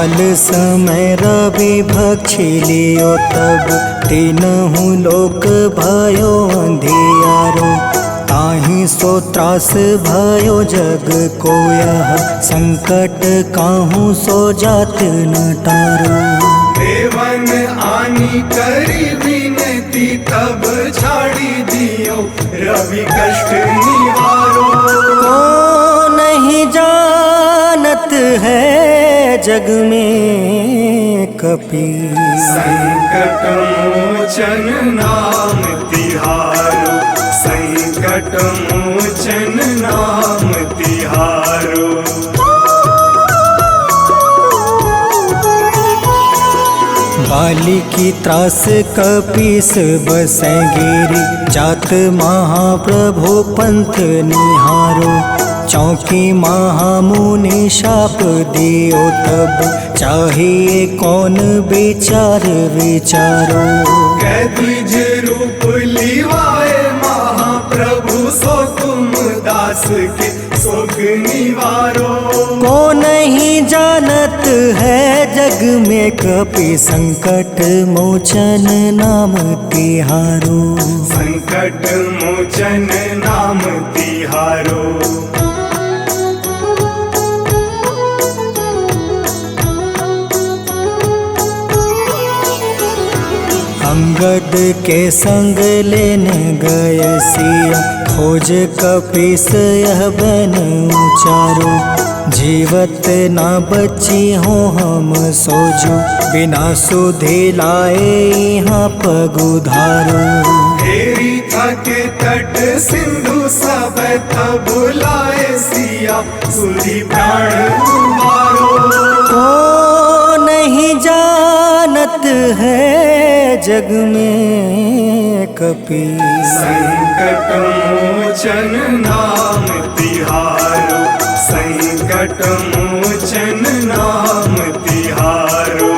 काल समय रवि भक्षी लियो तब तीनहु लोक भयो अंधियारो। ताहि सो त्रास भयो जग को यह संकट काहू सो जात न टारो। देवन आनी करी विनती तब छाड़ी दियो रवि कष्ट निवारो। को नहीं जानत है जग में कपि संकट मोचन नाम तिहारो। संकट मोचन नाम तिहारो। बाली की त्रास कपीस बसै गिरी। जात महाप्रभु पंथ निहारो। चौकी महामुनि शाप दियो तब चाहिए कौन विचार विचारो। कैदिज रूप लिवाए महाप्रभु सो तुम दास के शोक निवारो। को नहीं जानत है जग में कपि संकट मोचन नाम तिहारो। संकट मोचन नाम तिहारो। अंगद के संग लेने गए सिया। खोज कपीस यह बन उचारो। जीवत ना बची हो हम सोजो। बिना सुधि लाए यहाँ पगुधारो। तेरी थके तट सिंधु सब तब बुलाए सिया। सुधि प्राण तुम्हारो। को नहीं जानत है जग में कपि संकट मोचन नाम तिहारो। संकट मोचन नाम तिहारो।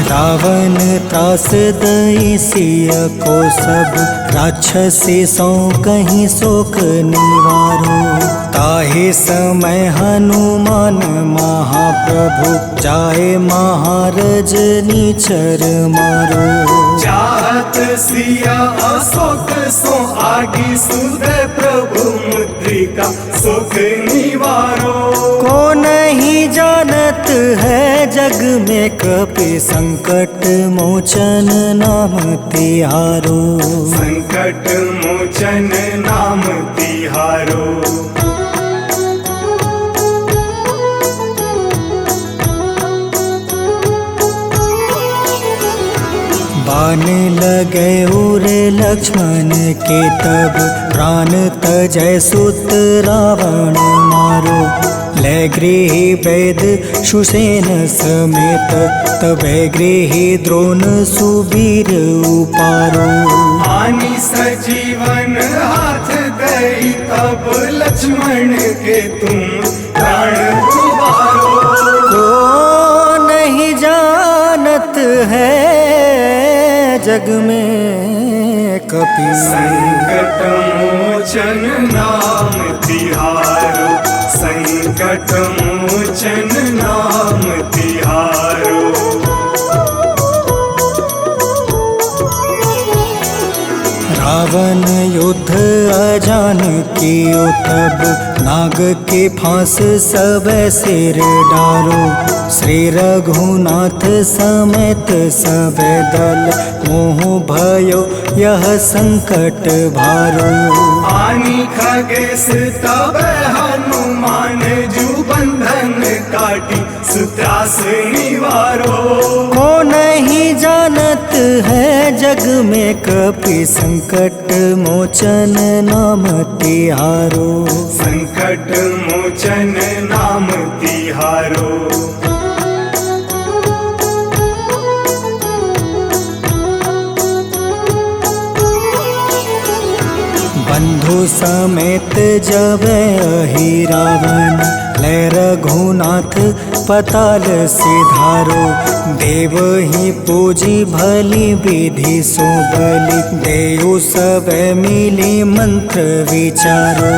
रावण त्रास दई सिया को सब। राक्षसी सो कहीं शोक निवारो। ताहि समय हनुमान महाप्रभु जाए महारज नीचर मारो। चाहत सिया अशोक सो आगी सुदय प्रभु मुद्रिका शोक निवारो। को नहीं जानत है जग में कपि संकट मोचन नाम तिहारो। संकट मोचन नाम तिहारो। बाण लगे उरे लक्ष्मण के तब प्राण तजय सुत रावण मारो। ले गृही वैद सुसेन समेत तबे गृही द्रोण सुबीर उपारो। आनी सजीवन हाथ दई तब लक्ष्मण के तुम प्राण उबारो। को नहीं जानत है जग में कपि संकट मोचन नाम तिहारो। संकट मोचन नाम तिहारो। रावण युद्ध अजान कियो तब नाग के फांस सब सिर डारो। श्री रघुनाथ समेत सब दल मोह भयो यह संकट भारो। आनी खगेश तब हनुमान जू बंधन काटी सुत्रास निवारो। को नहीं जानत है जग में कपि संकट मोचन नाम तिहारो। संकट मोचन नाम तिहारो। बंधु समेत जब अहि रावण ले रघुनाथ पताल सिधारो। देव ही पूजी भली विधि सो बलि, देव सब मिली मंत्र विचारो।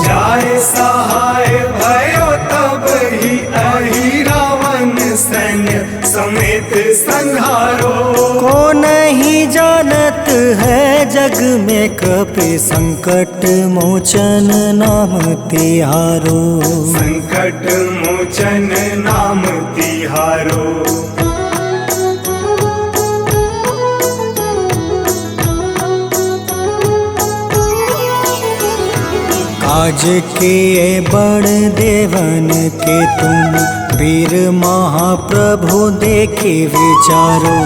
जाय सहाय भयो तब ही अहि रावण सैन्य समेत संहारो। को नहीं जानत है जग में कपि संकट मोचन नाम तिहारो। संकट मोचन नाम तिहारो। काज किए बड़ देवन के तुम, वीर महाप्रभु देखी विचारो।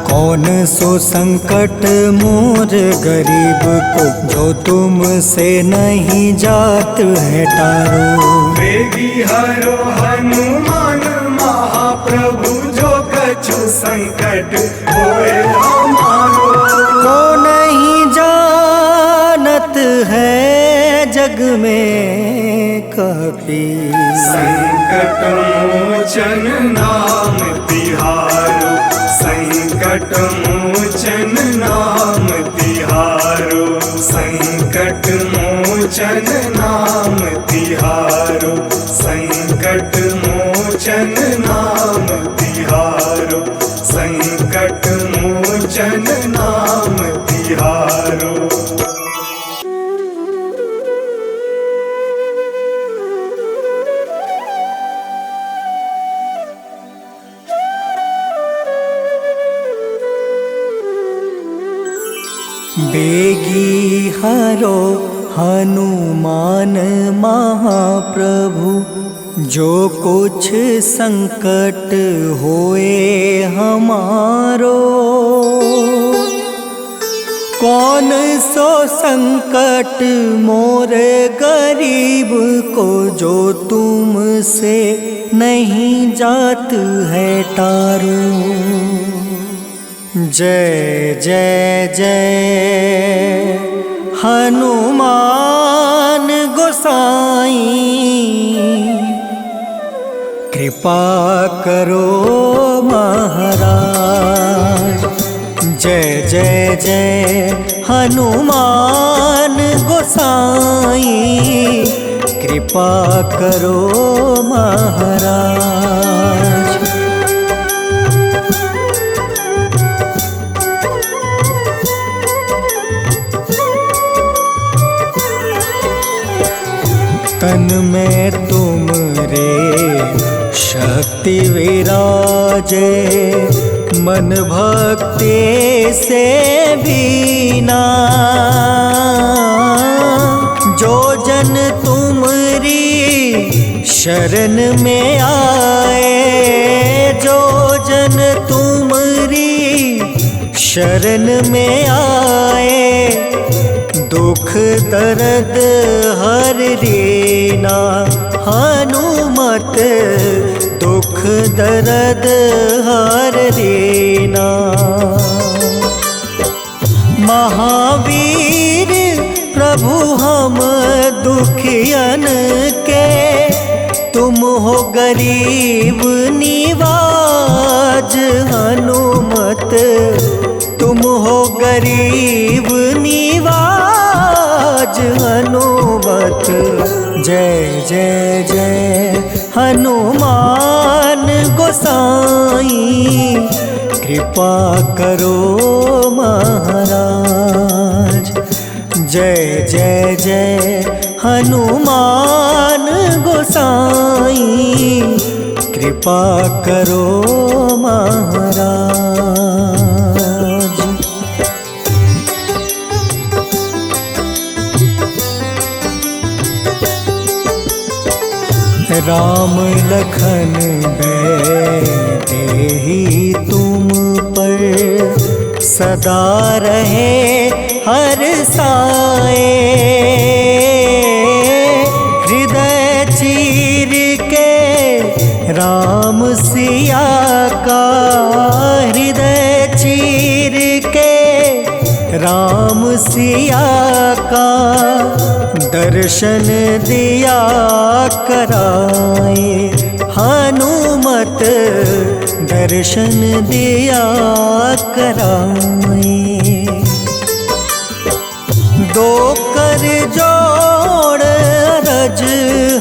कौन सो संकट मोर गरीब को, जो तुमसे नहीं जात है टारो। वेगी हरो हनुमान महाप्रभु, जो कछु संकट होए हमारो। को नहीं जानत है जग में कपि, संकट मोचन नाम तिहारो। संकट मोचन नाम तिहारो। संकट मोचन नाम तिहारो। संकट मोचन नाम तिहारो। संकट मोचन नाम तिहारो। बेगी हरो हनुमान महाप्रभु, जो कुछ संकट होए हमारो। कौन सो संकट मोर गरीब को, जो तुमसे नहीं जात है टारो। जय जय जय हनुमान गोसाई, कृपा करो महाराज। जय जय जय हनुमान गोसाई, कृपा करो महाराज। तन में तुमरे शक्ति विराजे, मन भक्ति से बीना। जो जन तुमरी शरण में आए, जो जन तुमरी शरण में आए, दुख दर्द हर रीना। हनुमत दुख दर्द हर रीना। महावीर प्रभु हम दुखियन के, तुम हो गरीब निवाज। हनुमत तुम हो गरीब निवाज। हनुमत जय जय जय हनुमान गोसाई, कृपा करो महाराज। जय जय जय हनुमान गोसाई, कृपा करो महाराज। राम लखन देहि तुम पर, सदा रहे हर साए। हृदय चीर के राम सिया का, हृदय चीर के राम सिया का, दर्शन दिया कराए। हनुमत दर्शन दिया कराए। दो कर जोड़ रज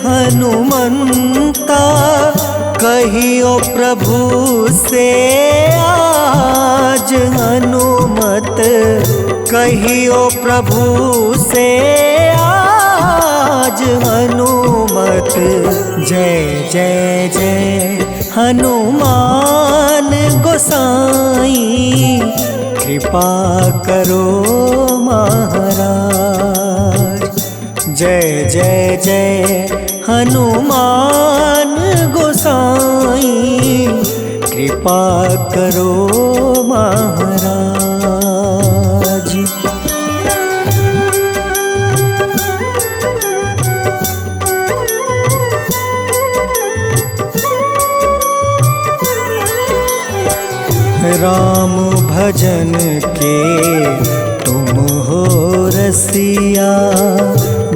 हनुमंता, कहियो प्रभु से आज हनुमत, कहियो प्रभु से आज हनुमत। जय जय जय हनुमान गोसाई, कृपा करो महाराज। जय जय जय हनुमान गोसाई, कृपा करो महाराज। राम भजन के तुम हो रसिया,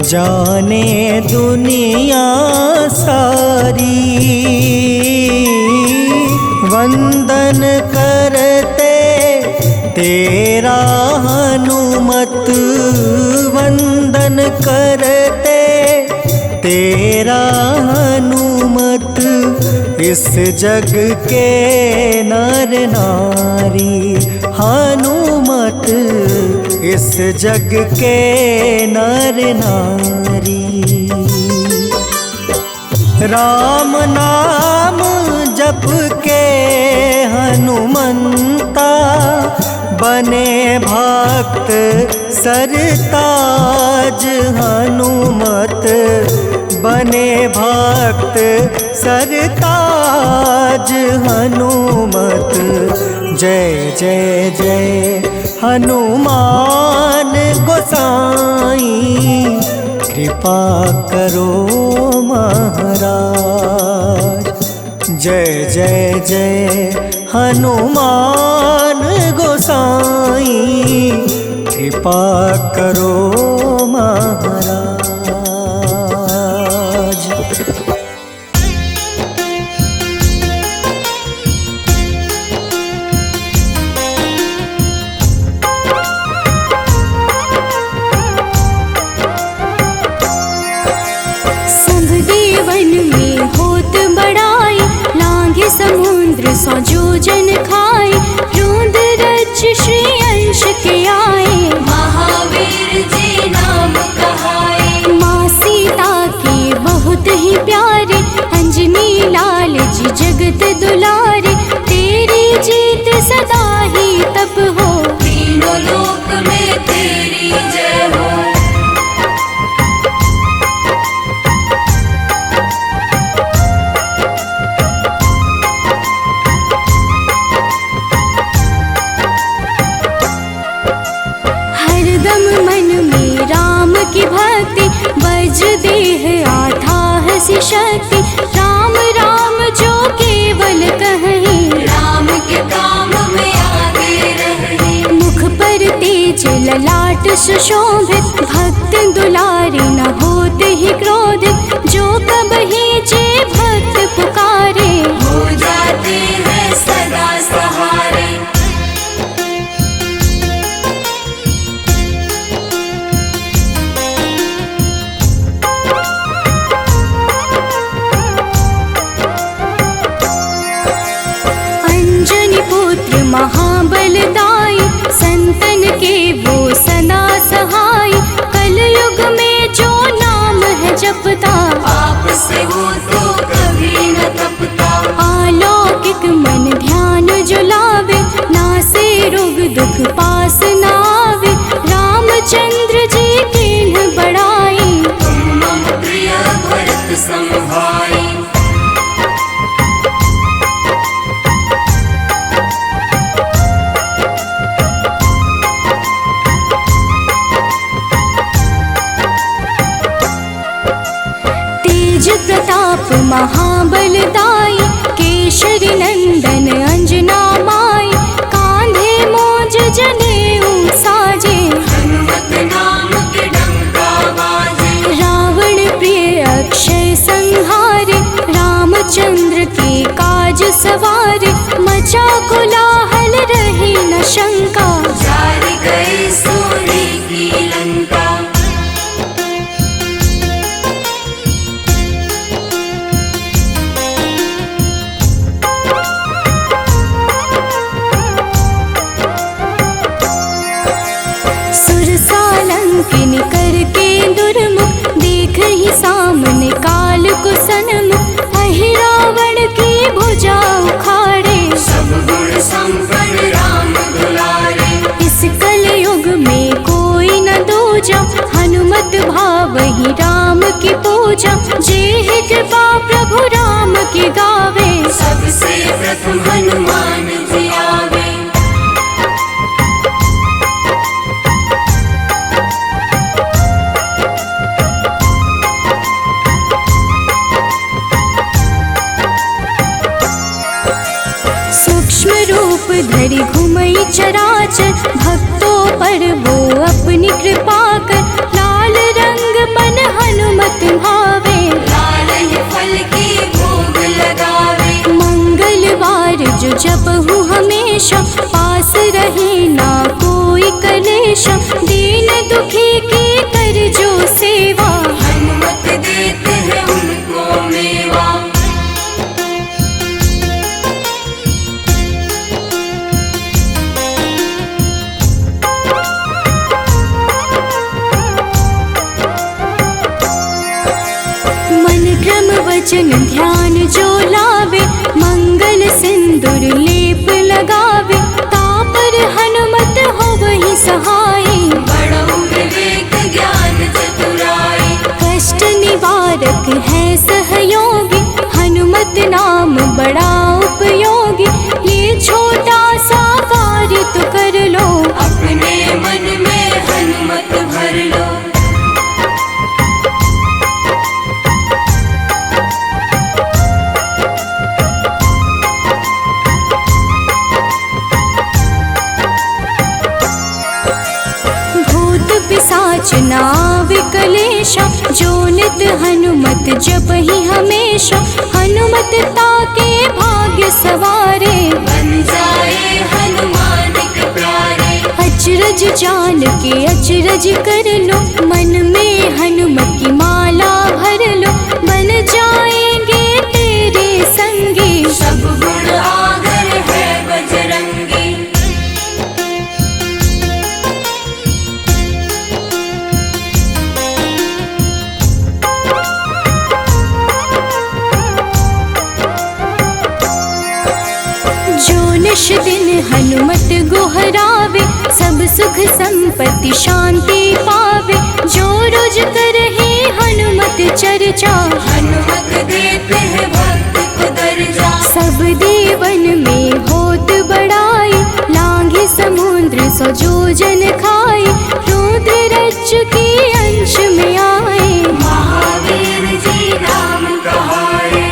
जाने दुनिया सारी। वंदन करते तेरा हनुमत, वंदन करते तेरा हनुमत। इस जग के नर नारी हनुमत, इस जग के नर नारी। राम नाम जप के हनुमंता, बने भक्त सरताज हनुमत, बने भक्त सरताज हनुमत। जय जय जय हनुमान गोसाई, कृपा करो महाराज। जय जय जय हनुमान गोसाई, कृपा करो महाराज। समुद्र सौ जोजन खाए, रूंद रज श्री अंश के आए। महावीर जी नाम कहाए, माँ सीता के बहुत ही प्यारे, अंजनी लाल जी जगत दुलारे। तेरी जीत सदा ही तप हो, तीनों लोक में तेरी जय हो। की भक्ति बज देह आधाह सी शक्ति, राम राम जो केवल कहें, राम के काम में आगे रहे। मुख पर तेज ललाट सुशोभित, भक्त दुलारे न होते ही क्रोधित। जो कबहि जे भक्त पुकारे, हो जाते हैं सदा सहारे। महाबलदाई, संतन के वो सदा सहाय। कलयुग में जो नाम है जपता, पाप से वो तो कभी न तपता। अलौकिक मन ध्यान जो लावे, नासे रोग दुख पास न आवे। रामचंद्र जी कीन्ह बड़ाई, तुम मम प्रिय भरत सम भाई। प्रताप संग हनुमान जी आवे। सूक्ष्म रूप धरि घुमई चराचर, भक्तों पर वो अपनी कृपा कर। लाल रंग मन हनुमत भावे, लाल ही फल की भोग लगावे। मंगलवार जो जपहु हमेशा, पास रहे ना कोई कलेश। दीन दुखी की कर जो सेवा, हनुमत देते हैं उनको मेवा। क्रम वचन ध्यान जो लावे, मंगल सिंदूर लेप लगावे। तापर हनुमत हो वही सहाय, बड़ो विवेक ज्ञान चतुराई। कष्ट निवारक है सहयोगी, हनुमत नाम बड़ा उपयोगी। ये छोटा सा कार्य तो कर लो, अपने मन में हनुमत भर लो। पिशाच नाव कलेशा, जो नित हनुमत जपहि हमेशा। हनुमत ताके भाग्य सवारे, बन जाए हनुमान के प्यारे। अचरज जान के अचरज कर लो, मन में हनुमत की माला भर लो। बन जाएंगे तेरे संगी, सब गुण आगर है बजरंगी। जो निश दिन हनुमत गोहरावे, सब सुख संपत्ति शांति पावे। जो रोज करहे हनुमत चर्चा, हनुमत देते हैं भक्त को दर्जा। सब देवन में होत बड़ाई, लांघे समुद्र सौ जोजन खाए। रुद्र रज के अंश में आए, महावीर जी नाम कहाए।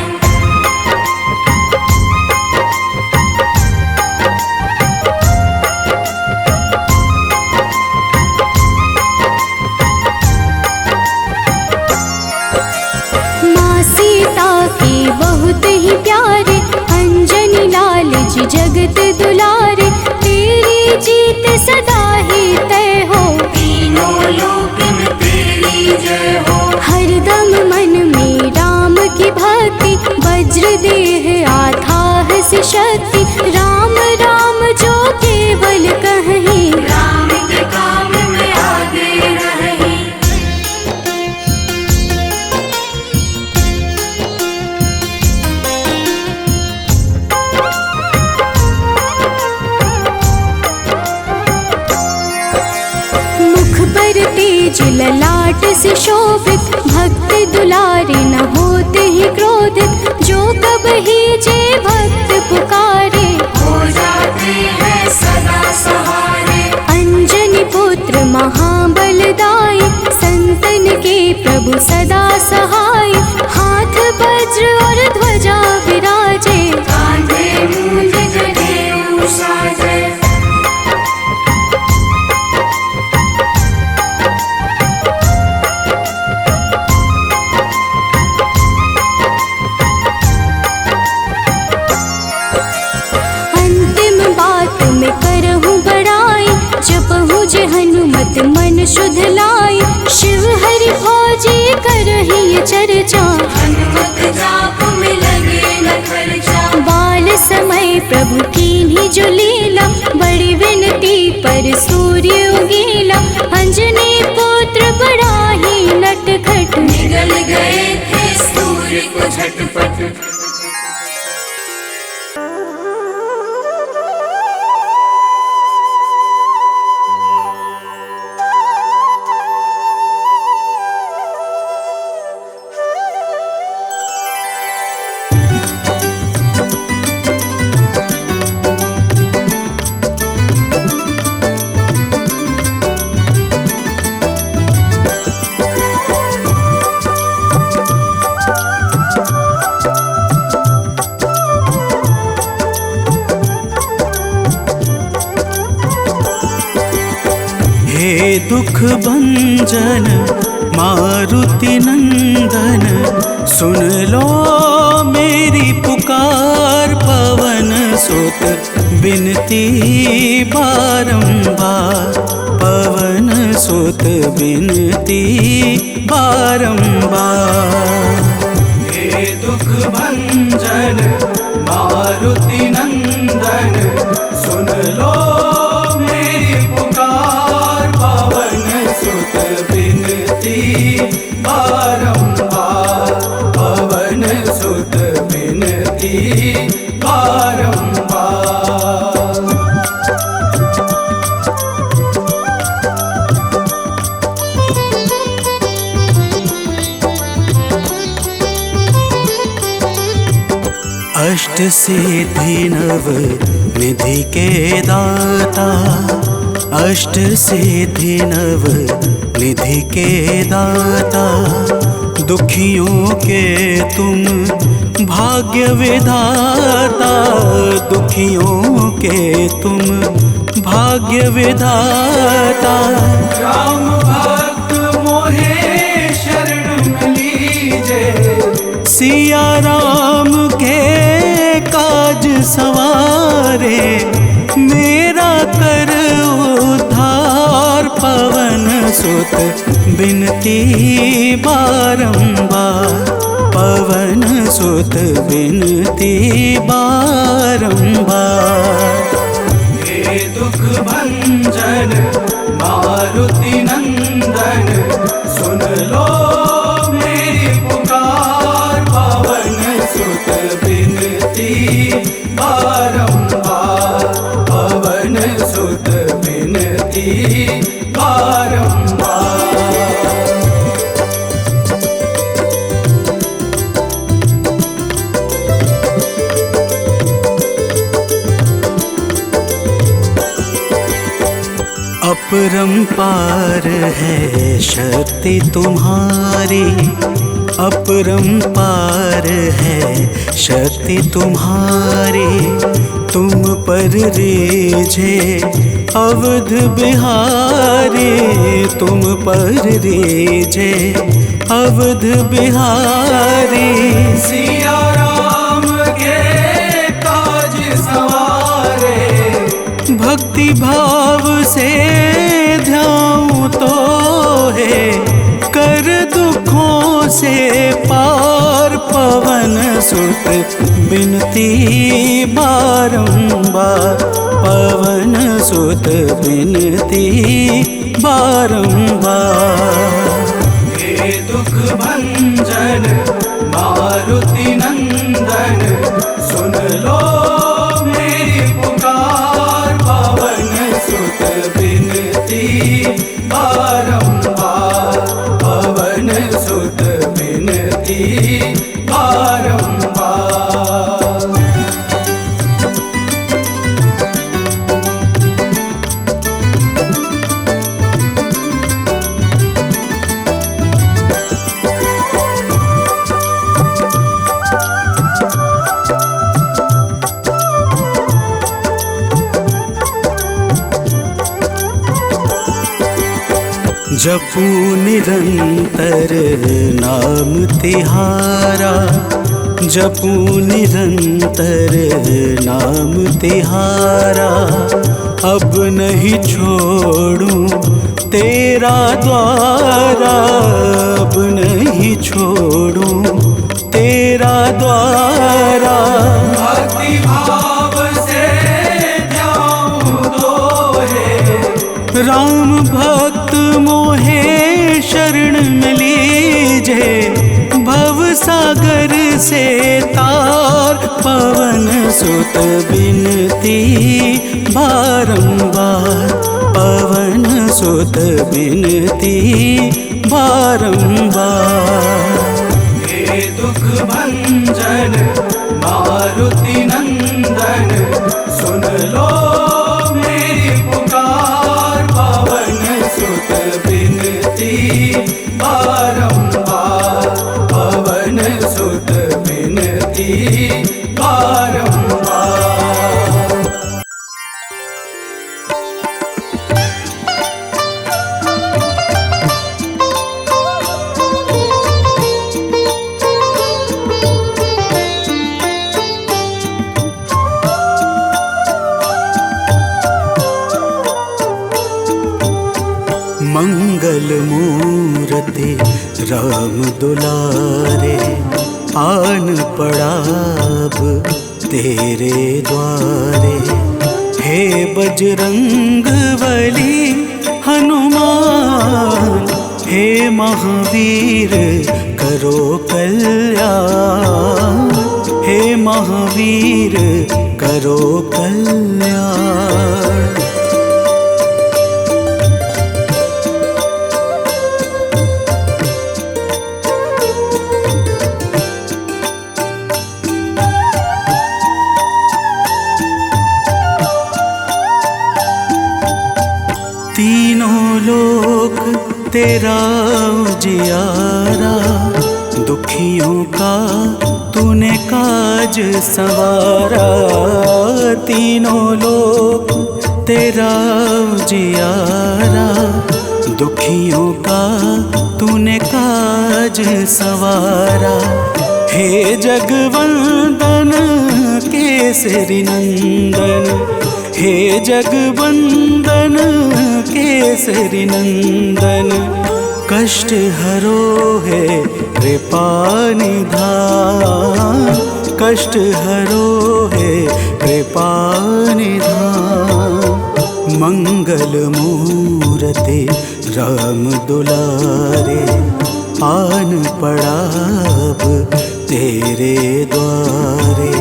बहुत ही प्यारे, अंजनी लाल जी जगत दुलारे। तेरी जीत सदा ही तय हो, तीनों लोक में तेरी जय हो। हरदम मन में राम की भक्ति, वज्र देह आधार से शक्ति। राम राम जो केवल कहीं, राम के काम में आगे रही। तेज ललाट से शोभित, भक्त दुलारे न होते ही क्रोधित। जो कब ही जे भक्त पुकारे, हो जाते हैं सदा सहारे। अंजनी पुत्र महाबलदाई, संतन के प्रभु सदा सहाय। हाथ वज्र और ध्वजा विराजे, कांधे मूंज जनेऊ साजे। जे हनुमत मन शुद्ध लाई, शिव हरि भोजे करहि ये चर्चा। हनुमत जाप में लगे न खर्चा, बाल समय प्रभु कीन्ही जो लीला। बड़ी विनती पर सूर्य उगेला, अंजनी पुत्र बड़ा ही नटखट। निगल गए थे सूर्य को झटपट। हे दुख भंजन मारुति नंदन, सुन लो मेरी पुकार। पवन सुत बिनती बारंबार, पवन सुत बिनती बारंबार। हे दुख भंजन मारुति नंदन, सुन लो मेरी पुकार। पवन सुत बिनती बारंबार, पवन सुत बिनती बारंबार। अष्ट सिद्धि नव निधि के दाता, अष्ट सिद्धि नव निधि के दाता। दुखियों के तुम भाग्य विधाता, दुखियों के तुम भाग्य विधाता। राम भक्त मोहे शरण लीजे, सिया राम के काज सवारे। मेरा कर उद्धार, पवन सुत बिनती बारंबार, पवन सुत बिनती बारंबार। हे दुख भंजन मारुति नंदन, सुन लो मेरी पुकार। पवन सुत बिनती बारंबार, पवन सुत बिनती बारंबार। अपरंपार है शक्ति तुम्हारी, अपरंपार है शक्ति तुम्हारी। तुम पर रीझे अवध बिहारी, तुम पर रीझे अवध बिहारी। सिया राम के काज सवारे, भक्ति भाव से ध्याऊं तो है कर दुखों से पार। पवन सुत बिनती बारंबार, पवन सुत बिनती बारंबार। हे दुख भंजन मारुति नंदन, सुन लो मेरी पुकार। पवन सुत बिनती बारंबार, पवन सुत बिनती बारंबार। जपू निरंतर नाम तिहारा, जपू निरंतर नाम तिहारा। अब नहीं छोड़ूं तेरा द्वारा, अब नहीं छोड़ूं तेरा द्वारा। भक्ति भाव से ध्याऊं तो है राम भक्त मोहे शरण में लीजे। भव सागर से तार, पवन सुत बिनती बारंबार, पवन सुत बिनती बारंबार। हे दुख भंजन मारुति नंदन, सुन लो मेरी पुकार। पवन सुत बिनती बारंबार, पवन सुत बिनती बारंबार। मंगल मूर्ति राम दुलारे, आन पड़ा अब तेरे द्वारे। हे बजरंग बली हनुमान, हे महावीर करो कल्याण, हे महावीर करो कल्याण। तीनों लोक तेरा उजियारा, दुखियों का तूने काज संवारा। तीनों लोक तेरा उजियारा, दुखियों का तूने काज संवारा। हे जगवंदन केसरी नंदन, हे जगवंदन केसरी नंदन। कष्ट हरो है कृपा निधान, कष्ट हरो है कृपा निधान। मंगल मूर्ति राम दुलारे, आन पड़ा अब तेरे द्वारे।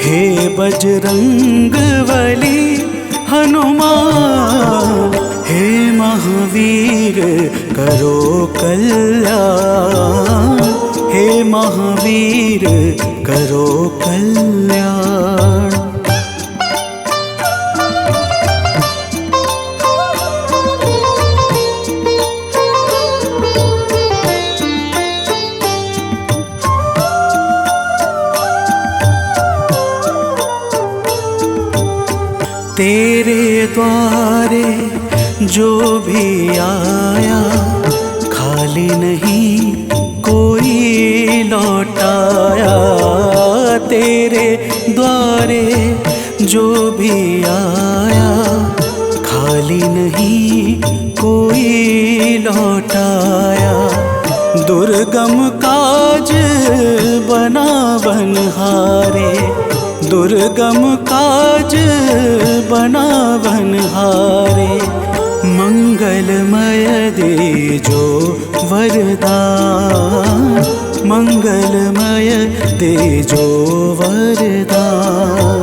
हे बजरंग बली हनुमान, हे महावीर करो कल्याण, हे महावीर करो कल्याण। तेरे द्वारे जो भी आया, खाली नहीं कोई लौटाया। तेरे द्वारे जो भी आया, खाली नहीं कोई लौटाया। दुर्गम काज बना बनहारे, दुर्गम काज बना बनहारे। मंगलमय दे जो वरदान, मंगलमय दे जो वरदान।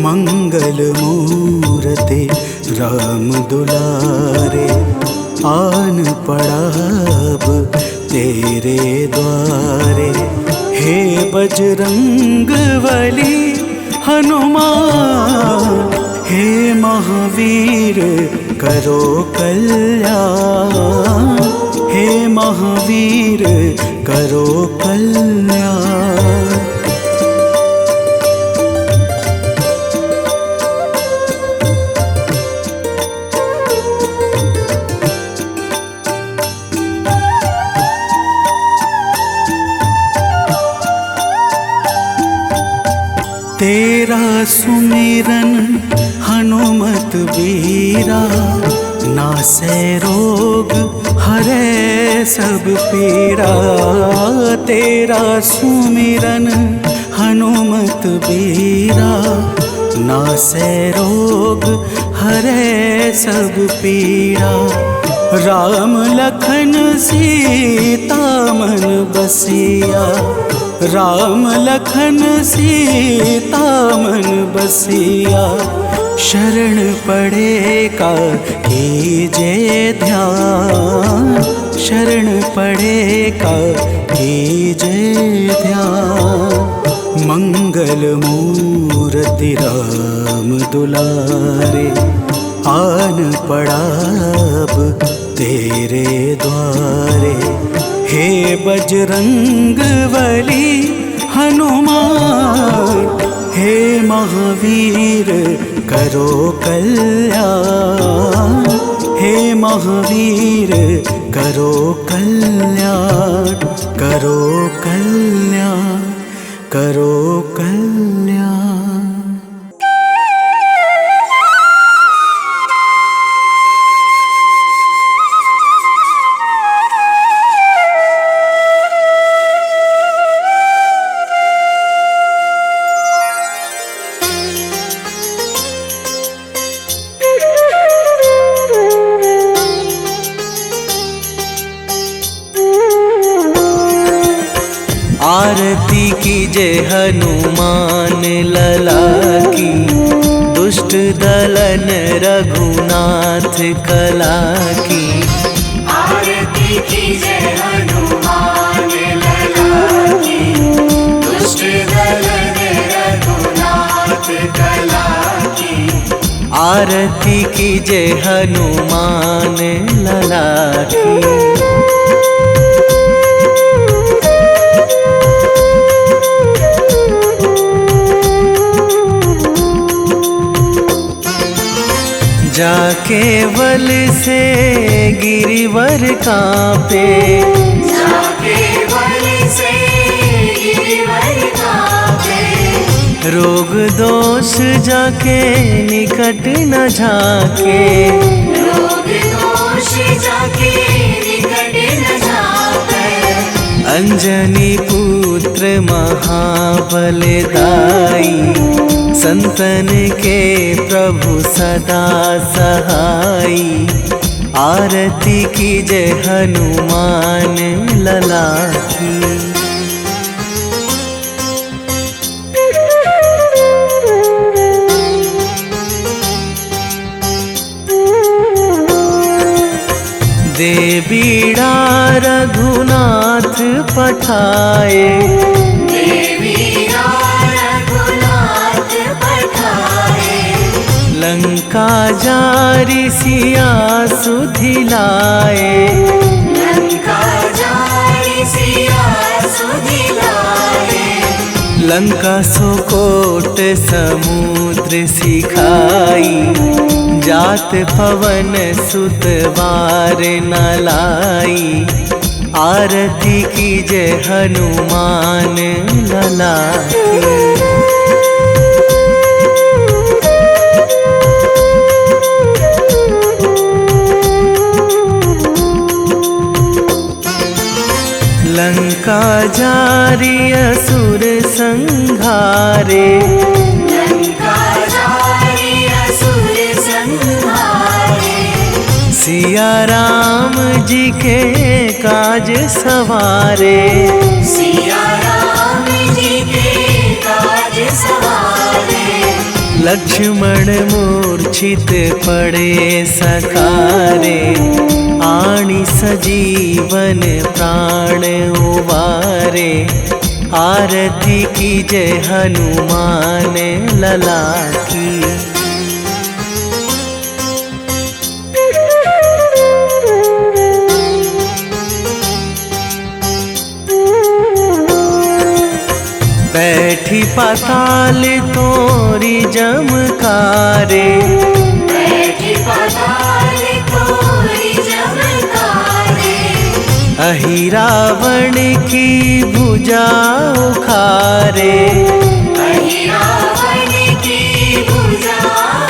मंगल मूर्ति राम दुलारे, आन पड़ा अब तेरे द्वारे। हे बजरंग बली हनुमान, हे महावीर करो कल्याण, हे महावीर करो कल्याण। तेरा सुमिरन हनुमत बीरा, नासै रोग हरै सब पीरा। तेरा सुमिरन हनुमत बीरा, नासै रोग हरै सब पीरा। राम लखन सीता मन बसिया, राम लखन सीता मन बसिया। शरण पड़े का कीजे ध्यान, शरण पड़े का कीजे ध्यान। मंगल मूर्ति राम दुलारे, आन पड़ा अब तेरे द्वारे। हे बजरंग बली हनुमान, हे महावीर करो कल्याण, हे महावीर करो कल्याण, करो कल्याण, करो कल्याण। आरती कीजे हनुमान लला की, दुष्ट दलन रघुनाथ कला की। आरती कीजे हनुमान लला की, दुष्ट दलन रघुनाथ कला की। आरती कीजे हनुमान लला की। जाके बल से गिरिवर कांपे, जाके बल से गिरिवर कांपे। रोग दोष जाके निकट न झाके, रोग दोष जाके निकट न झाके। अंजनी पुत्र महाबलदाई, संतन के प्रभु सदा सहाई। आरती कीजे हनुमान लला की। दे बीड़ा रघुनाथ पठाए, लंका जारी सिया सुधिलाए, लंका जारी सिया सुधिलाए। लंका सुकोट समुद्र सिखाई, जात पवन सुत वार न लाई। आरती कीजे हनुमान लला की। लंका जारी असुर संहारे, लंका जारी असुर संहारे। सिया राम जी के काज सवारे, सिया राम जी के काज सवारे। लक्ष्मण मूर्छित पड़े सकारे, आणी सजीवन प्राण उबारे। आरती कीजे हनुमान लला की। बैठी पाताल तोरी जमकारे, बैठी पाताल तोरी जमकारे। अहि रावण की भुजा उखारे, अहि रावण की भुजा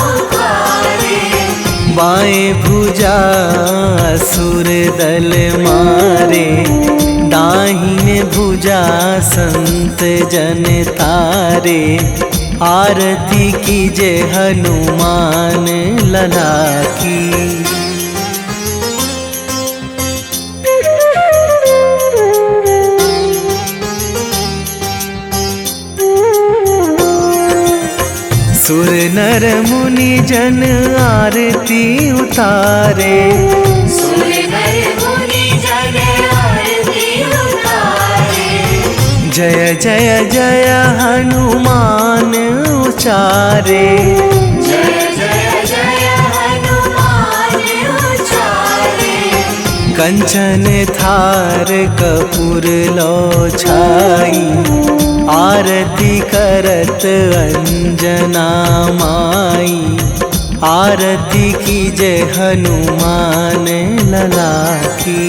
उखारे। बाएं भुजा असुर दल मारे, दाहिने भुजा संत जन तारे। आरती कीजे हनुमान लला की। सुर नर मुनि जन आरती उतारे, सुर नर मुनि जन आरती उतारे। जय जय जय हनुमान उचारे, जय जय जय हनुमान उचारे। कंचन थार कपूर लो छाई, आरती करत अंजना माई। आरती कीजे हनुमान लला की।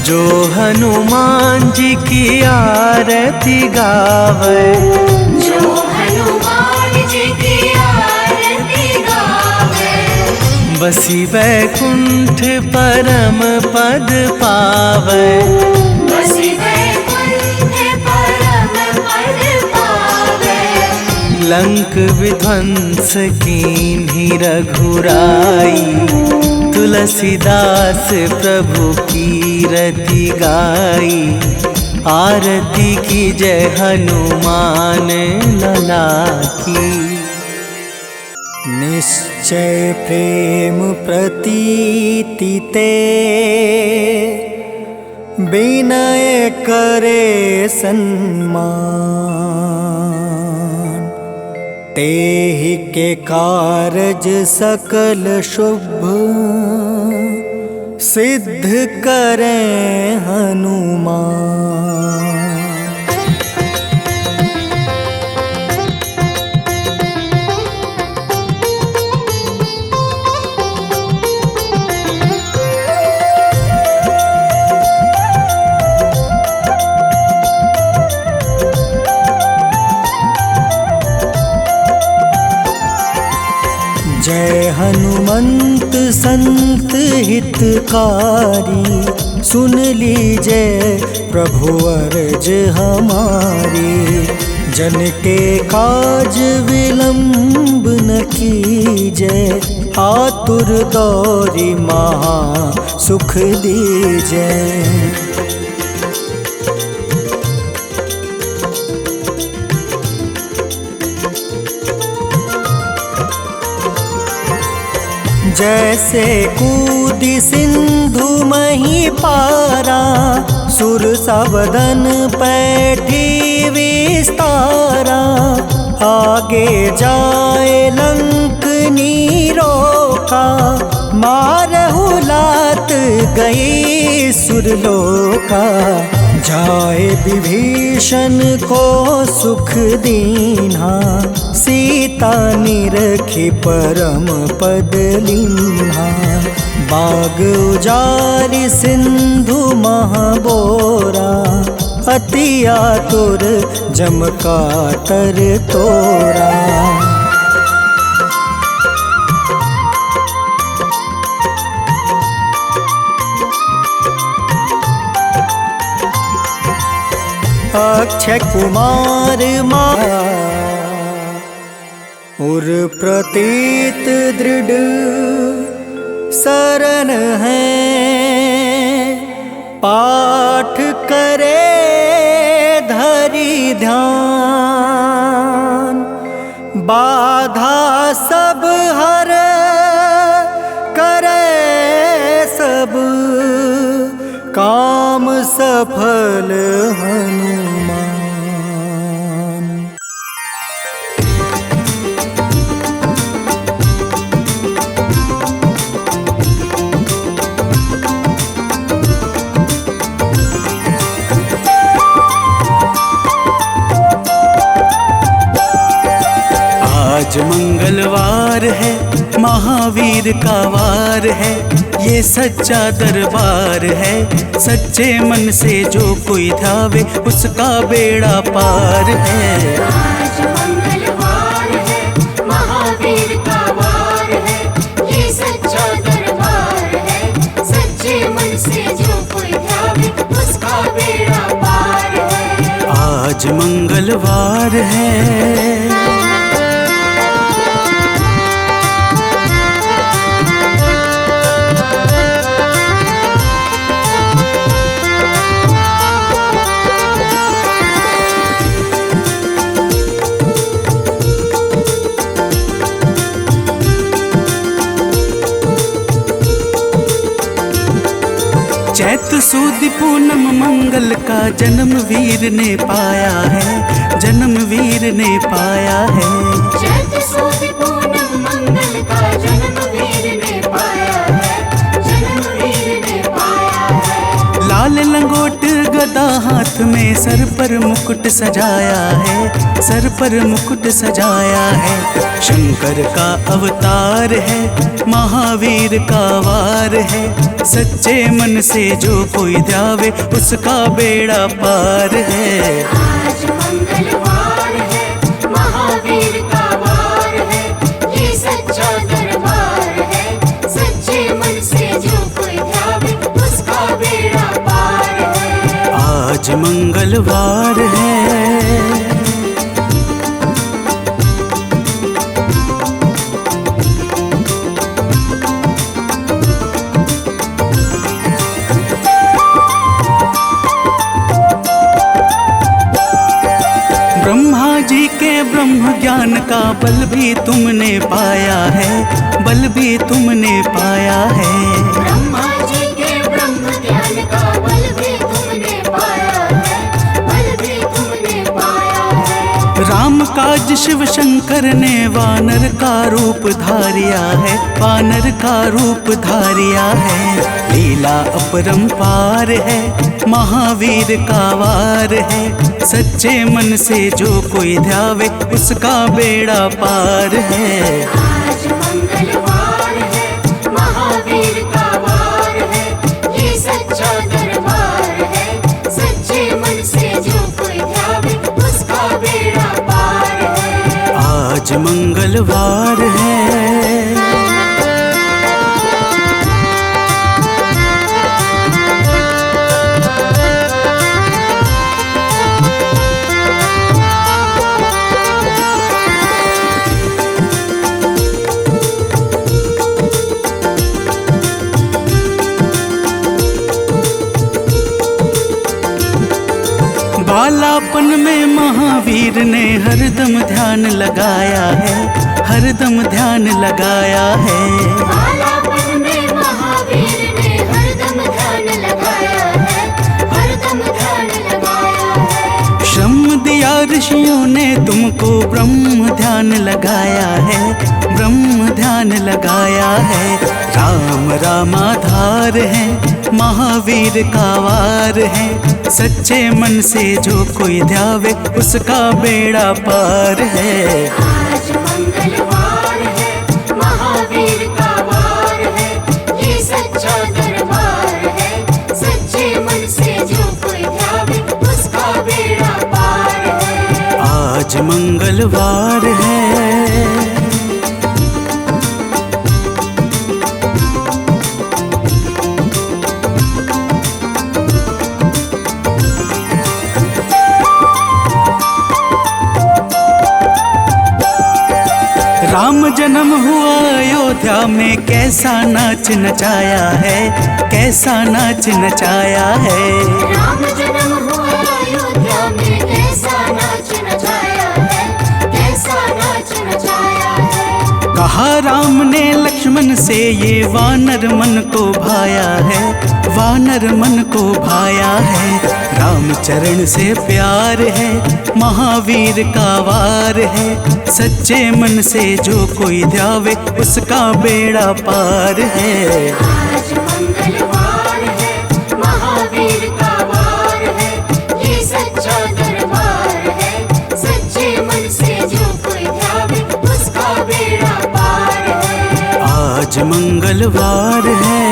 जो हनुमान जी की आरती गावे, जो हनुमान जी की आरती गावे। बसी वैकुंठ परम पद पावे, बसी वैकुंठ परम पद पावे। लंक विध्वंस कीन्ही रघुराई, तुलसीदास प्रभु कीरति गाई। आरती की जय हनुमान लला की। निश्चय प्रेम प्रतीति ते, विनय करे सन्मान। तेहि के कारज सकल शुभ, सिद्ध करें हनुमान। जय हनुमंत संत हितकारी, सुन लीजिए प्रभु अर्ज हमारी। जन के काज विलंब न कीजिए, आतुर दौरी महा सुख दीजिए। जैसे कूदी सिंधु मही पारा, सुरसा बदन पैठी विस्तारा। आगे जाए लंक नीरोका, मारहु लात गई सुरलोका। जाए विभीषण को सुख दीन्हा, सीता निरखी परम पद लीन्हा। बाग उजारि सिंधु महाबोरा, अति आतुर जम काटर तोरा। अक्षय कुमार उर प्रतीत दृढ़ शरण है। पाठ करे धरि ध्यान, बाधा सब हर करे सब, काम सफल हनुमान। आज मंगलवार है, महावीर का वार है। ये सच्चा दरबार है, सच्चे मन से जो कोई ध्यावे उसका बेड़ा पार है। आज मंगलवार है, महावीर का वार है। ये सच्चा दरबार है, सच्चे मन से जो कोई ध्यावे उसका बेड़ा पार है। आज मंगलवार है। चैत सुद पूनम मंगल का जन्म वीर ने पाया है, जन्म वीर ने पाया है। चैत सुद पूनम मंगल का जन्म वीर ने पाया है, जन्म वीर ने पाया है। लाल लंगोट गदा हाथ में, सर पर मुकुट सजाया है, सर पर मुकुट सजाया है। शंकर का अवतार है, महावीर का वार है। सच्चे मन से जो कोई ध्यावे उसका बेड़ा पार है। आज मंगलवार है, महावीर का वार है। ये सच्चा दरबार है, सच्चे मन से जो कोई ध्यावे उसका बेड़ा पार है। आज मंगलवार है। ज्ञान का बल भी तुमने पाया है, बल भी तुमने पाया है। ब्रह्मा जी के ब्रह्म ज्ञान का बल भी तुमने पाया है, बल भी तुमने पाया है। राम काज शिव शंकर ने वानर का रूप धारिया है, वानर का रूप धारिया है। लीला अपरंपार है, महावीर का वार है। सच्चे मन से जो कोई ध्यावे उसका बेड़ा पार है। आज मंगलवार है, महावीर का वार है, ये सच्चा दरबार है। सच्चे मन से जो कोई ध्यावे उसका बेड़ा पार है। आज मंगलवार है। बालापन में महावीर ने हरदम ध्यान लगाया है, हरदम ध्यान लगाया है। बालापन में महावीर ने हरदम ध्यान लगाया है, हरदम ध्यान लगाया है। श्रम दिया ऋषियों ने तुमको, ब्रह्म ध्यान लगाया है, ब्रह्म ध्यान लगाया है। राम रामाधार है, महावीर का वार है। सच्चे मन से जो कोई ध्यावे उसका बेड़ा पार है। आज मंगलवार है, महावीर का वार है, ये सच्चा दरबार है। सच्चे मन से जो कोई ध्यावे उसका बेड़ा पार है। आज मंगलवार है। राम जन्म हुआ अयोध्या में, कैसा नाच नचाया है, कैसा नाच नचाया है। राम जन्म हुआ अयोध्या में, कैसा नाच नचाया है, कैसा नाच नचाया है। कहा राम ने लक्ष्मण से, ये वानर मन को भाया है, वानर मन को भाया है। राम चरण से प्यार है, महावीर का वार है। सच्चे मन से जो कोई ध्यावे उसका बेड़ा पार है। आज मंगलवार है, महावीर का वार है, ये सच्चा दरबार है। सच्चे मन से जो कोई ध्यावे उसका बेड़ा पार है। आज मंगलवार है।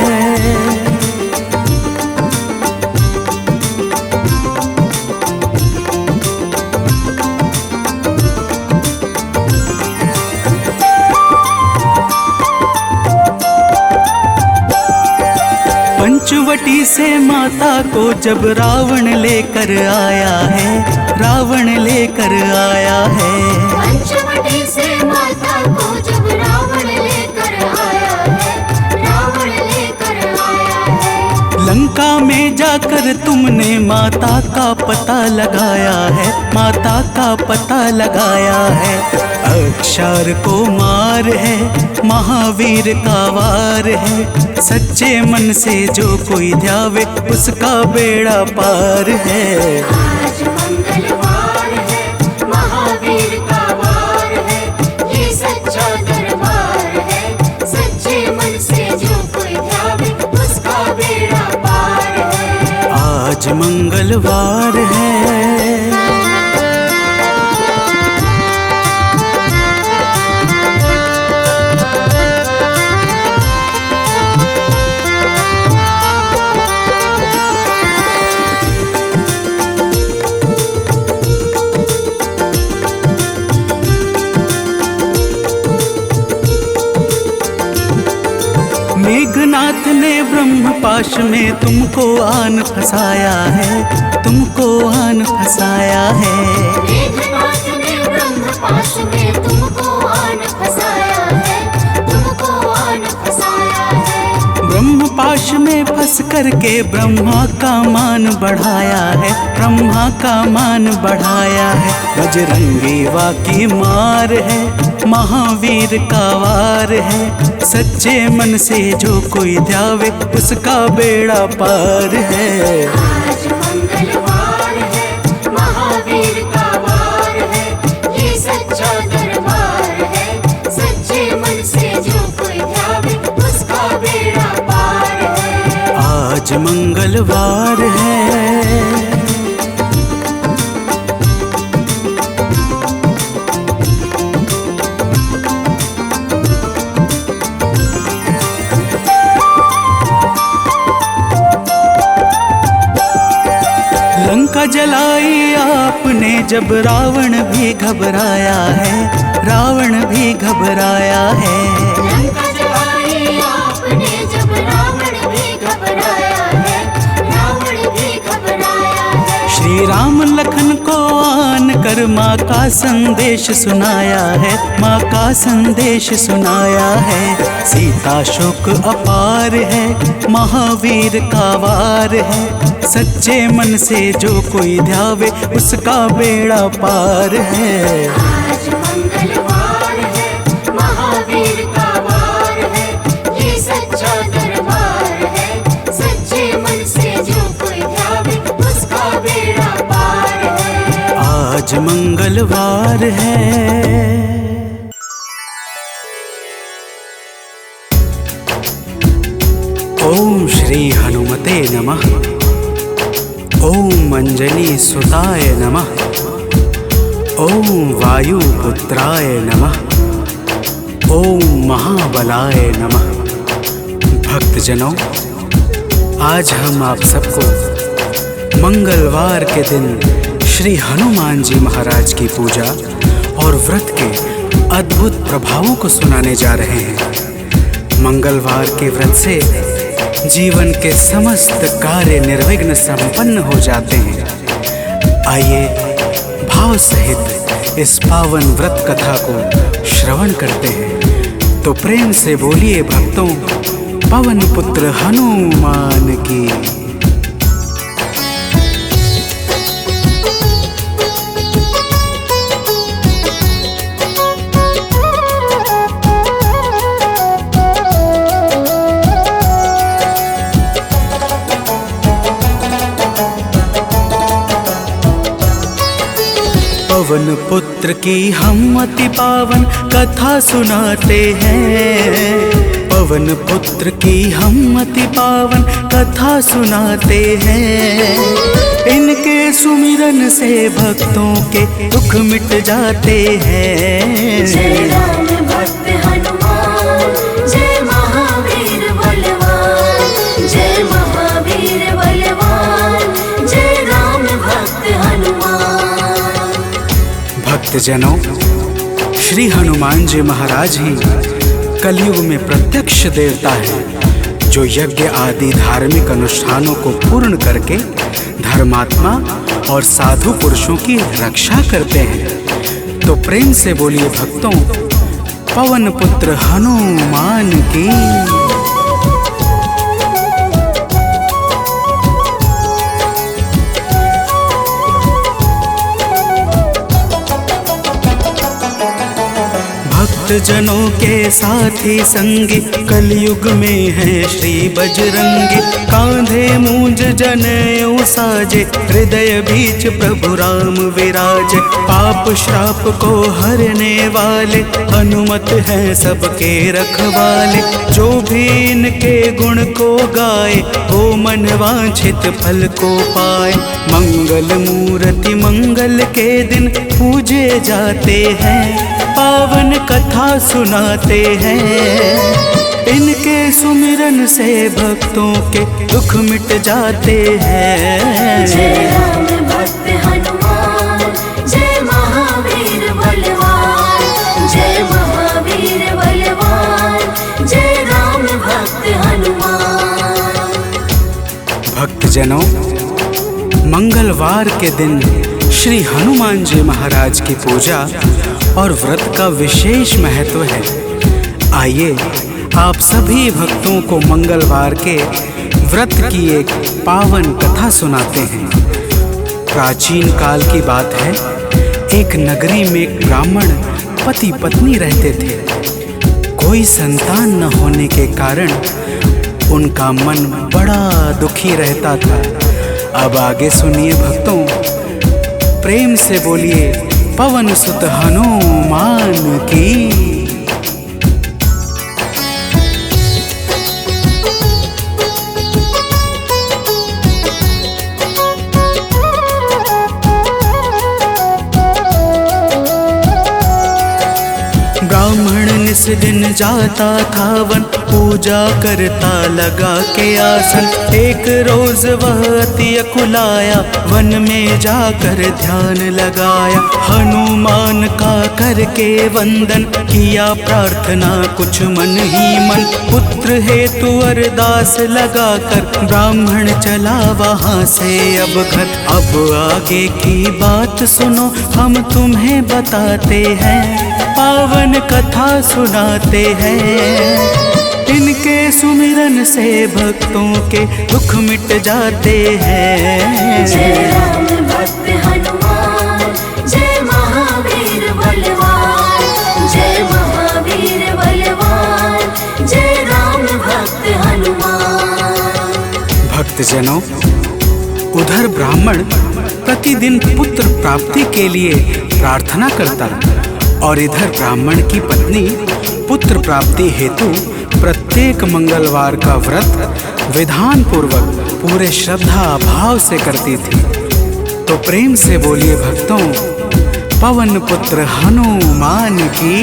पंचवटी से माता को जब रावण लेकर आया है, रावण लेकर आया है। पंचवटी से माता को जब रावण लेकर आया है, रावण लेकर आया है। लंका में जाकर तुमने माता का पता लगाया है, माता का पता लगाया है। अक्षर को मार है, महावीर का वार है। सच्चे मन से जो कोई ध्यावे उसका बेड़ा पार है। आज मंगलवार है, महावीर का वार है, ये सच्चा दरबार है। सच्चे मन से जो कोई ध्यावे उसका बेड़ा पार है। आज मंगलवार है। मेघनाथ ने ब्रह्म पाश में तुमको आन फंसाया है, तुमको आन फंसाया है। मेघनाथ ने ब्रह्म पाश में तुमको आन फंसाया है, तुमको आन फंसाया है। ब्रह्म पाश में उपवास करके ब्रह्मा का मान बढ़ाया है, ब्रह्मा का मान बढ़ाया है। बजरंगी वाकी मार है, महावीर का वार है। सच्चे मन से जो कोई ध्यावे उसका बेड़ा पार है। आज मंगलवार है, महावीर का वार है, ये सच्चा दरबार है। सच्चे मन से जो कोई ध्यावे उसका बेड़ा पार है। आज मंगलवार है। लंका जलाई आपने जब रावण भी घबराया है, रावण भी घबराया है। लंका जलाई आपने जब रावण भी घबराया है, रावण भी घबराया है। श्री राम लखन को आन कर माँ का संदेश सुनाया है, माँ का संदेश सुनाया है। सीता शोक अपार है, महावीर का वार है। सच्चे मन से जो कोई ध्यावे उसका बेड़ा पार है। आज मंगलवार है, महावीर का वार है, ये सच्चा दरबार है। सच्चे मन से जो कोई ध्यावे उसका बेड़ा पार है। आज मंगलवार है। ओम श्री हनुमते नमः। ओम अंजनी सुताय नमः। ओम वायुपुत्राय नमः। ओम महाबलाय नमः। भक्तजनों, आज हम आप सबको मंगलवार के दिन श्री हनुमान जी महाराज की पूजा और व्रत के अद्भुत प्रभावों को सुनाने जा रहे हैं। मंगलवार के व्रत से जीवन के समस्त कार्य निर्विघ्न संपन्न हो जाते हैं। आइए भाव सहित इस पावन व्रत कथा को श्रवण करते हैं। तो प्रेम से बोलिए भक्तों, पवन पुत्र हनुमान की। पवन पुत्र की हम अति पावन कथा सुनाते हैं। पवन पुत्र की हम अति पावन कथा सुनाते हैं। इनके सुमिरन से भक्तों के दुख मिट जाते हैं। जय राम भक्त हनुमान, जय महावीर बलवान, जय महावीर बलवान, जय राम भक्त हनुमान। भक्तजनों, श्री हनुमान जी महाराज ही कलयुग में प्रत्यक्ष देवता है, जो यज्ञ आदि धार्मिक अनुष्ठानों को पूर्ण करके धर्मात्मा और साधु पुरुषों की रक्षा करते हैं। तो प्रेम से बोलिए भक्तों, पवन पुत्र हनुमान की। भक्तजनों के साथी संगी कलयुग में है श्री बजरंगी। कांधे मूंज जनेऊ साजे, हृदय बीच प्रभु राम विराजे। पाप श्राप को हरने वाले हनुमत हैं सबके रखवाले। जो भी इनके गुण को गाए वो मन वांछित फल को पाए। मंगल मूर्ति मंगल के दिन पूजे जाते हैं, पावन कथा सुनाते हैं। इनके सुमिरन से भक्तों के दुख मिट जाते हैं। जय राम भक्त हनुमान, जय महावीर बलवान, जय महावीर बलवान, जय राम भक्त हनुमान। भक्तजनों, मंगलवार के दिन श्री हनुमान जी महाराज की पूजा और व्रत का विशेष महत्व है। आइए आप सभी भक्तों को मंगलवार के व्रत की एक पावन कथा सुनाते हैं। प्राचीन काल की बात है। एक नगरी में एक ब्राह्मण पति पत्नी रहते थे। कोई संतान न होने के कारण उनका मन बड़ा दुखी रहता था। अब आगे सुनिए भक्तों, प्रेम से बोलिए पवन सुत हनुमान की। ब्राह्मण निस दिन जाता था वन, पूजा करता लगा के आसन। एक रोज वह अति अकुलाया, वन में जाकर ध्यान लगाया। हनुमान का करके वंदन, किया प्रार्थना कुछ मन ही मन। पुत्र हेतु अरदास लगाकर ब्राह्मण चला वहाँ से अब घर। अब आगे की बात सुनो, हम तुम्हें बताते हैं, पावन कथा सुनाते हैं। इनके सुमिरन से भक्तों के दुख मिट जाते हैं। जय राम भक्त हनुमान, जय महावीर बलवान, जय महावीर बलवान, जय राम भक्त हनुमान। भक्तजनों, उधर ब्राह्मण प्रतिदिन पुत्र प्राप्ति के लिए प्रार्थना करता और इधर ब्राह्मण की पत्नी पुत्र प्राप्ति हेतु प्रत्येक मंगलवार का व्रत विधान पूर्वक पूरे श्रद्धा भाव से करती थी। तो प्रेम से बोलिए भक्तों, पवन पुत्र हनुमान की।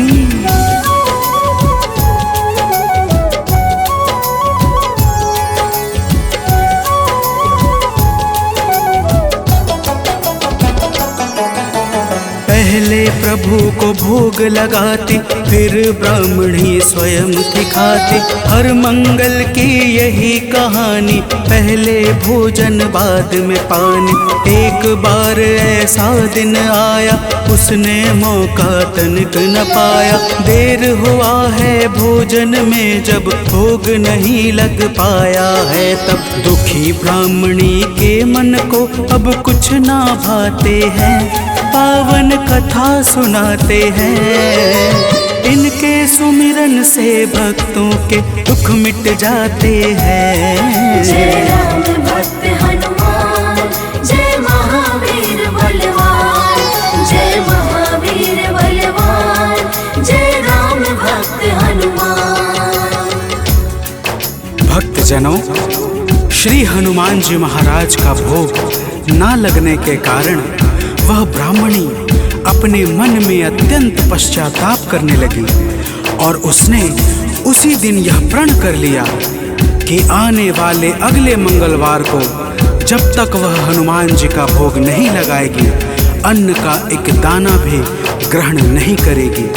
पहले प्रभु को भोग लगाती, फिर ब्राह्मणी स्वयं थी खाती। हर मंगल की यही कहानी, पहले भोजन बाद में पानी। एक बार ऐसा दिन आया, उसने मौका तनिक न पाया। देर हुआ है भोजन में, जब भोग नहीं लग पाया है तब। दुखी ब्राह्मणी के मन को अब कुछ ना भाते हैं, पावन कथा सुनाते हैं। इनके सुमिरन से भक्तों के दुख मिट जाते हैं। जय राम भक्त हनुमान, जय महावीर बलवान, जय महावीर बलवान, जय राम भक्त हनुमान। भक्तजनों, श्री हनुमान जी महाराज का भोग ना लगने के कारण वह ब्राह्मणी अपने मन में अत्यंत पश्चाताप करने लगी और उसने उसी दिन यह प्रण कर लिया कि आने वाले अगले मंगलवार को जब तक वह हनुमान जी का भोग नहीं लगाएगी, अन्न का एक दाना भी ग्रहण नहीं करेगी।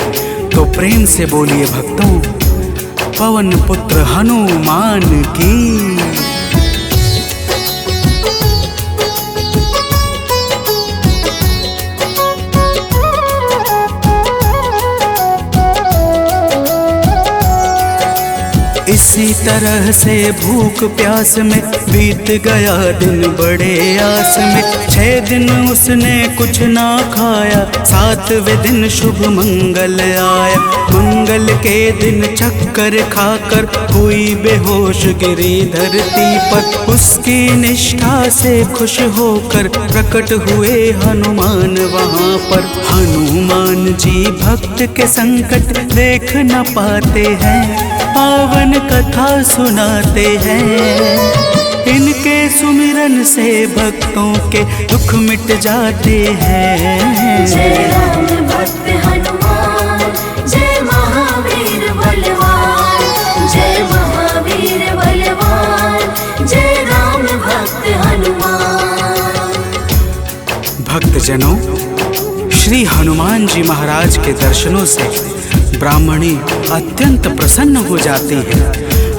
तो प्रेम से बोलिए भक्तों, पवन पुत्र हनुमान की। इसी तरह से भूख प्यास में बीत गया दिन बड़े आस में। 6 दिन उसने कुछ ना खाया, 7वें दिन शुभ मंगल आया। मंगल के दिन चक्कर खाकर हुई बेहोश गिरी धरती पर। उसकी निष्ठा से खुश होकर प्रकट हुए हनुमान वहाँ पर। हनुमान जी भक्त के संकट देख न पाते हैं, पावन कथा सुनाते हैं। इनके सुमिरन से भक्तों के दुख मिट जाते हैं। जय राम भक्त हनुमान, जय महावीर बलवान, जय महावीर बलवान, जय राम भक्त हनुमान। भक्तजनों, श्री हनुमान जी महाराज के दर्शनों से ब्राह्मणी अत्यंत प्रसन्न हो जाती है।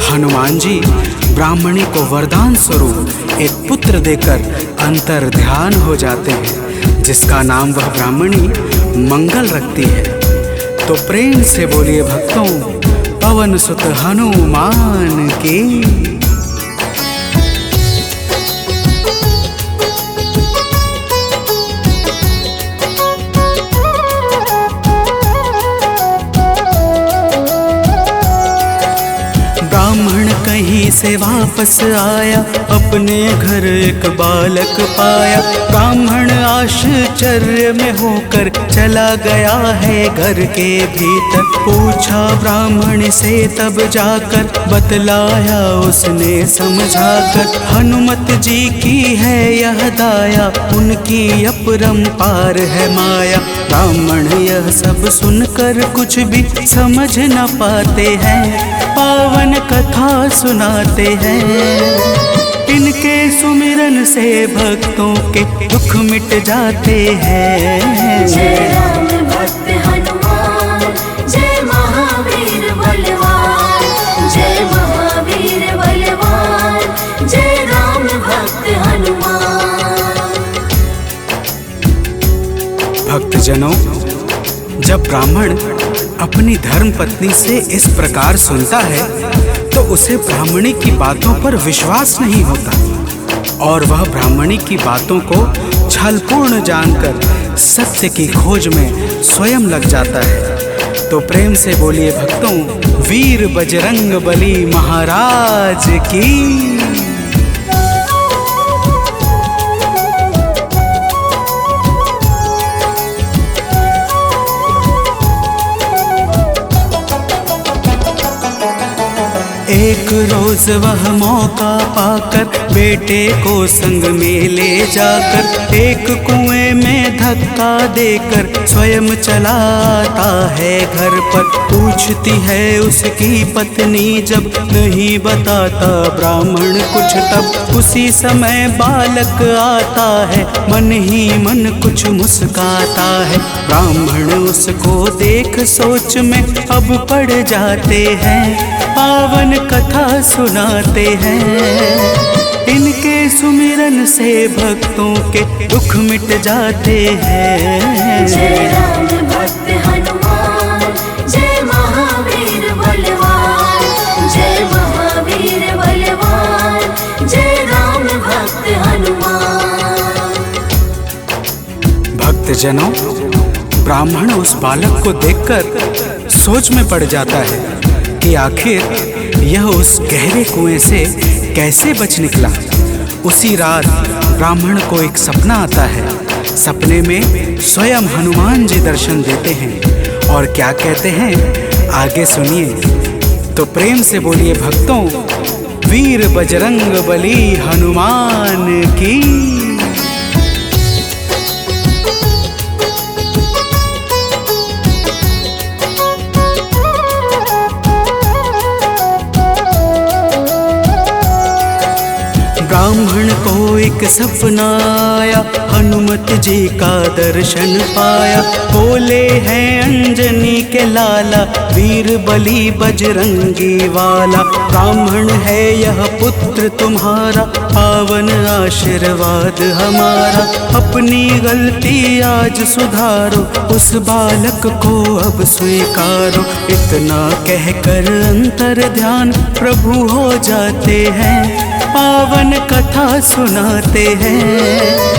हनुमान जी ब्राह्मणी को वरदान स्वरूप एक पुत्र देकर अंतर ध्यान हो जाते हैं, जिसका नाम वह ब्राह्मणी मंगल रखती है। तो प्रेम से बोलिए भक्तों, पवन सुत हनुमान की। से वापस आया, अपने घर एक बालक पाया। ब्राह्मण आश्चर्य में होकर चला गया है घर के भीतर। पूछा ब्राह्मण से तब जाकर, बतलाया उसने समझाकर। हनुमत जी की है यह दाया, उनकी अपरंपार है माया। ब्राह्मण यह सब सुनकर कुछ भी समझ न पाते हैं, पावन कथा सुनाते हैं। इनके सुमिरन से भक्तों के दुख मिट जाते हैं। जय राम भक्त हनुमान, जय महावीर बलवान, जय महावीर बलवान, जय राम भक्त हनुमान। भक्तजनों, जब ब्राह्मण अपनी धर्म पत्नी से इस प्रकार सुनता है तो उसे ब्राह्मणी की बातों पर विश्वास नहीं होता और वह ब्राह्मणी की बातों को छलपूर्ण जानकर सत्य की खोज में स्वयं लग जाता है। तो प्रेम से बोलिए भक्तों, वीर बजरंग बली महाराज की। एक रोज वह मौका पाकर बेटे को संग में ले जाकर, एक कुएं में धक्का देकर स्वयं चलाता है घर पर। पूछती है उसकी पत्नी जब, नहीं बताता ब्राह्मण कुछ तब। उसी समय बालक आता है, मन ही मन कुछ मुस्काता है। ब्राह्मण उसको देख सोच में अब पड़ जाते हैं, पावन कथा सुनाते हैं। इनके सुमिरन से भक्तों के दुख मिट जाते हैं। जय राम भक्त हनुमान, जय महावीर बलवान, जय महावीर बलवान, जय राम भक्त हनुमान। भक्तजनों, ब्राह्मण उस बालक को देखकर सोच में पड़ जाता है कि आखिर यह उस गहरे कुएं से कैसे बच निकला। उसी रात ब्राह्मण को एक सपना आता है। सपने में स्वयं हनुमान जी दर्शन देते हैं और क्या कहते हैं आगे सुनिए। तो प्रेम से बोलिए भक्तों, वीर बजरंग बली हनुमान की। ब्राह्मण को एक सपना आया, हनुमत जी का दर्शन पाया। बोले हैं अंजनी के लाला, वीर बली बजरंगी वाला। ब्राह्मण है यह पुत्र तुम्हारा, पावन आशीर्वाद हमारा। अपनी गलती आज सुधारो, उस बालक को अब स्वीकारो। इतना कहकर अंतर ध्यान प्रभु हो जाते हैं, पावन कथा सुनाते हैं।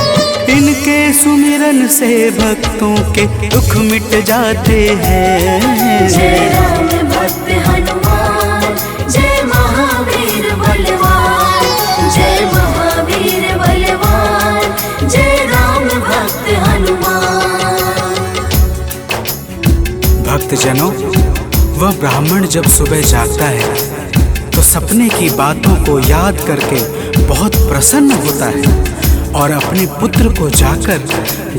इनके सुमिरन से भक्तों के दुख मिट जाते हैं। जय राम भक्त हनुमान, जय महावीर बलवान, जय महावीर बलवान, जय राम भक्त हनुमान। भक्तजनों, वह ब्राह्मण जब सुबह जागता है तो सपने की बातों को याद करके बहुत प्रसन्न होता है और अपने पुत्र को जाकर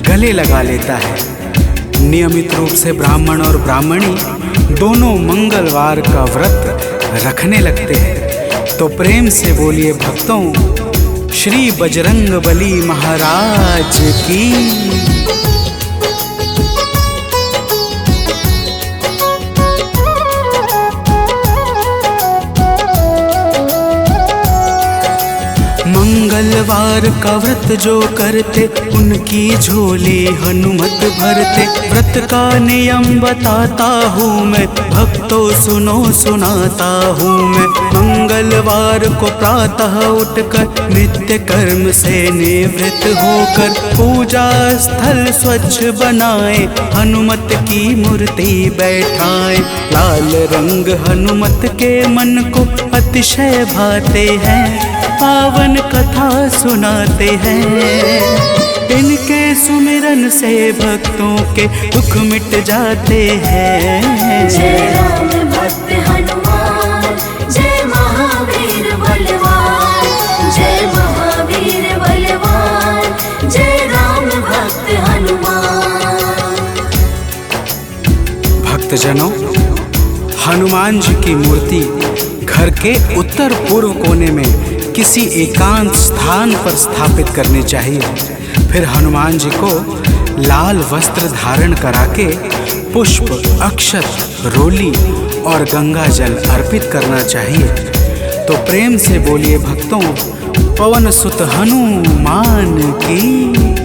गले लगा लेता है। नियमित रूप से ब्राह्मण और ब्राह्मणी दोनों मंगलवार का व्रत रखने लगते हैं। तो प्रेम से बोलिए भक्तों, श्री बजरंग बली महाराज की। मंगलवार का व्रत जो करते, उनकी झोली हनुमत भरते। व्रत का नियम बताता हूँ मैं, भक्तों सुनो सुनाता हूँ मैं, मंगलवार को प्रातः उठकर नित्य कर्म से निवृत्त होकर पूजा स्थल स्वच्छ बनाए, हनुमत की मूर्ति बैठाए। लाल रंग हनुमत के मन को अतिशय भाते हैं, पावन कथा सुनाते हैं। इनके सुमिरन से भक्तों के दुख मिट जाते हैं। जय राम भक्त हनुमान, जय महावीर बलवान, जय महावीर बलवान, जय राम भक्त हनुमान। भक्तजनों, हनुमान जी की मूर्ति घर के उत्तर पूर्व कोने में किसी एकांत स्थान पर स्थापित करनी चाहिए। फिर हनुमान जी को लाल वस्त्र धारण करा के पुष्प, अक्षत, रोली और गंगा जल अर्पित करना चाहिए। तो प्रेम से बोलिए भक्तों, पवन सुत हनुमान की।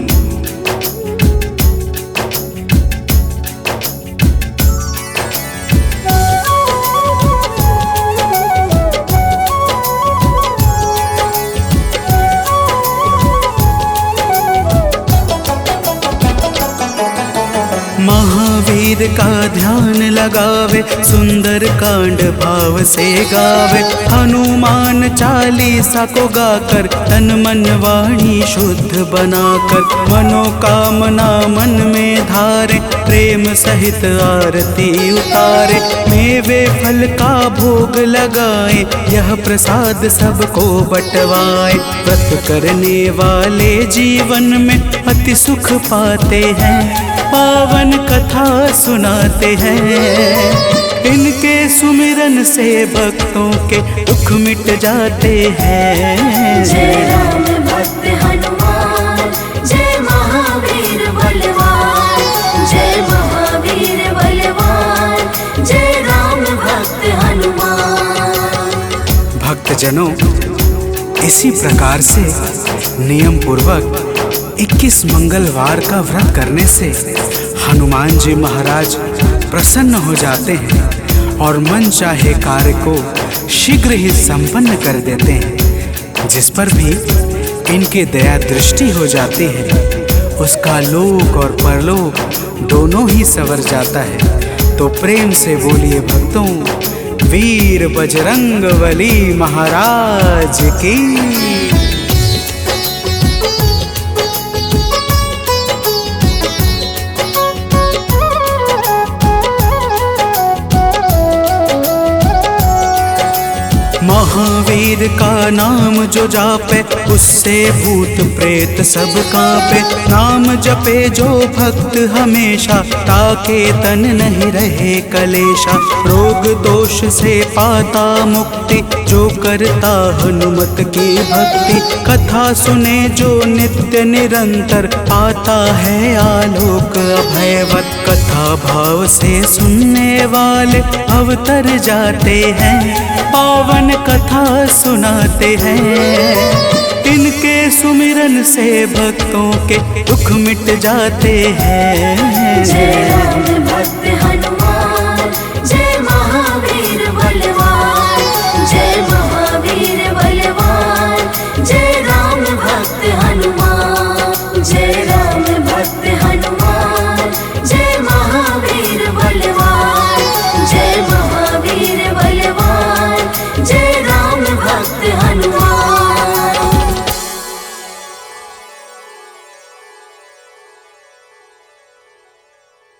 महावीर का ध्यान लगावे, सुंदर कांड भाव से गावे। हनुमान चालीसा को गाकर तन मन वाणी शुद्ध बनाकर, मनोकामना मन में धारे, प्रेम सहित आरती उतारे। मेवे फल का भोग लगाए, यह प्रसाद सबको बंटवाए। व्रत करने वाले जीवन में अति सुख पाते हैं, पावन कथा सुनाते हैं। इनके सुमिरन से भक्तों के दुख मिट जाते हैं। जय राम भक्त हनुमान, जय महावीर बलवान, जय महावीर बलवान, जय राम भक्त हनुमान। भक्तजनों, इसी प्रकार से नियम पूर्वक 21 मंगलवार का व्रत करने से हनुमान जी महाराज प्रसन्न हो जाते हैं और मन चाहे कार्य को शीघ्र ही संपन्न कर देते हैं। जिस पर भी इनकी दया दृष्टि हो जाती है, उसका लोक और परलोक दोनों ही संवर जाता है। तो प्रेम से बोलिए भक्तों, वीर बजरंगबली महाराज की। महावीर का नाम जो जापे, उससे भूत प्रेत सब कांपे। नाम जपे जो भक्त हमेशा, ताके तन नहीं रहे कलेशा। रोग दोष से पाता मुक्ति, जो करता हनुमत की भक्ति। कथा सुने जो नित्य निरंतर, आता है आलोक अभयवत। कथा भाव से सुनने वाले अवतर जाते हैं, पावन कथा सुनाते हैं। इनके सुमिरन से भक्तों के दुख मिट जाते हैं। जय राम भक्त हनुमान।